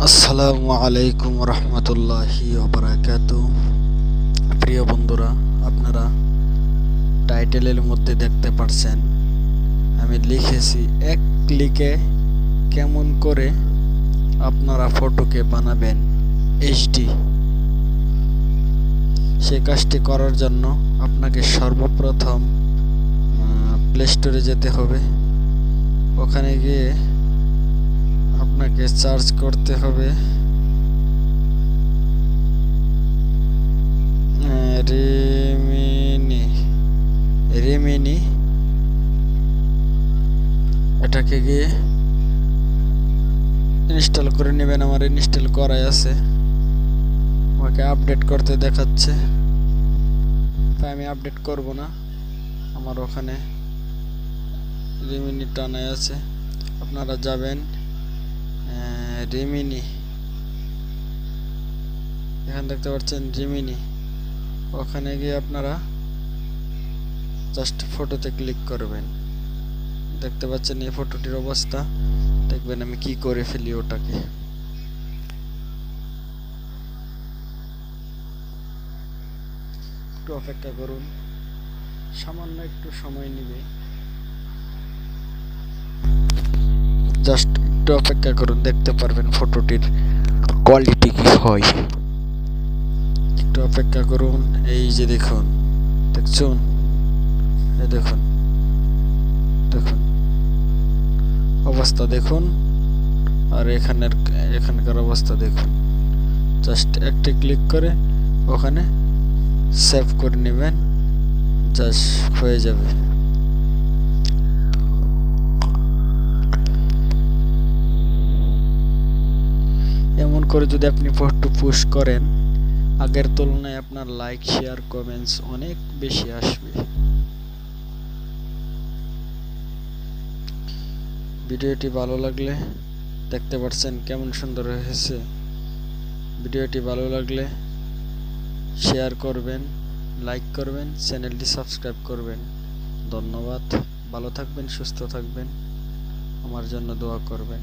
আসসালামু আলাইকুম রহমতুল্লাহি ওবারাকাতুহু। প্রিয় বন্ধুরা, আপনারা টাইটেলের মধ্যে দেখতে পাচ্ছেন আমি লিখেছি এক ক্লিকে কেমন করে আপনারা ফটোকে বানাবেন এইচডি। সেই কাজটি করার জন্য আপনাকে সর্বপ্রথম প্লে স্টোরে যেতে হবে। ওখানে গিয়ে আপনাকে সার্চ করতে হবে রিমিনি। এটাকে গিয়ে ইনস্টল করে নেবেন। আমার ইনস্টল করাই আছে, আমাকে আপডেট করতে দেখাচ্ছে, তাই আমি আপডেট করব না। আমার ওখানে রিমিনি টানাই আছে। আপনারা যাবেন রিমিনি, এখানে দেখতে পাচ্ছেন রিমিনি। ওখানে গিয়ে আপনারা জাস্ট ফটোতে ক্লিক করবেন। দেখতে পাচ্ছেন এই ফটোটির অবস্থা। দেখবেন আমি কি করে ফেলি ওটাকে। একটু অপেক্ষা করুন, সামান্য একটু সময় নেবে। জাস্ট একটু অপেক্ষা করুন, দেখতে পারবেন ফটোটির কোয়ালিটি কি হয়। একটু অপেক্ষা করুন। এই যে দেখুন, দেখছেন, এই দেখুন, দেখুন অবস্থা দেখুন, আর এখানকার অবস্থা দেখুন। জাস্ট একটি ক্লিক করে ওখানে সেভ করে নেবেন, জাস্ট হয়ে যাবে। এমন করে যদি আপনি ফটো পোস্ট করেন, আগের তুলনায় আপনার লাইক, শেয়ার, কমেন্টস অনেক বেশি আসবে। ভিডিওটি ভালো লাগলে, দেখতে পাচ্ছেন কেমন সুন্দর হয়েছে। ভিডিওটি ভালো লাগলে শেয়ার করবেন, লাইক করবেন, চ্যানেলটি সাবস্ক্রাইব করবেন। ধন্যবাদ। ভালো থাকবেন, সুস্থ থাকবেন, আমার জন্য দোয়া করবেন।